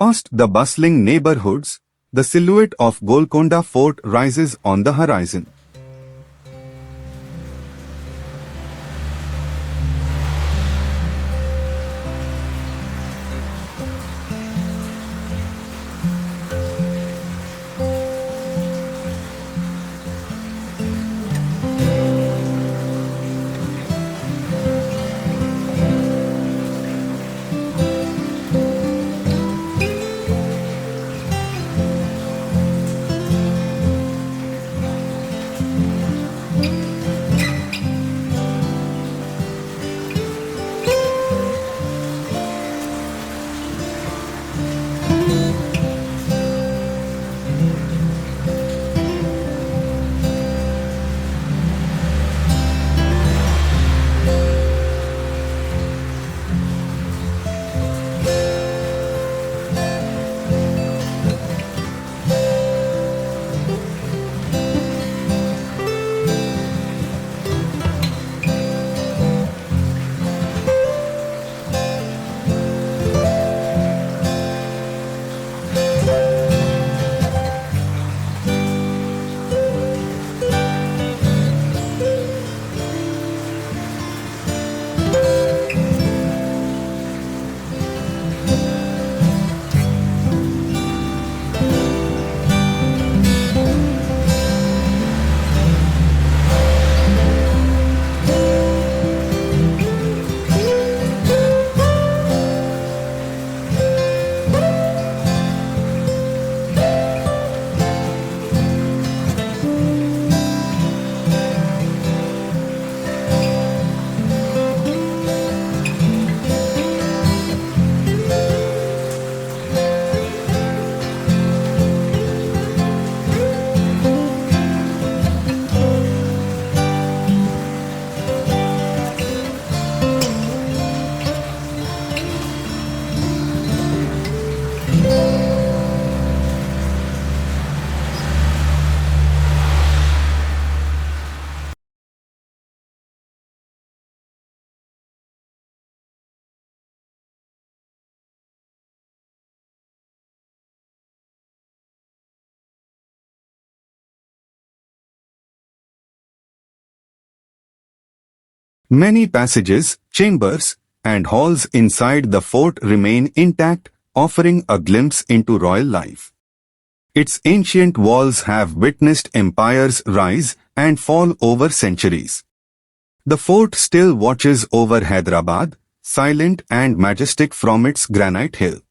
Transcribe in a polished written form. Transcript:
Past the bustling neighborhoods, the silhouette of Golconda Fort rises on the horizon. Many passages, chambers, and halls inside the fort remain intact, offering a glimpse into royal life. Its ancient walls have witnessed empires rise and fall over centuries. The fort still watches over Hyderabad, silent and majestic from its granite hill.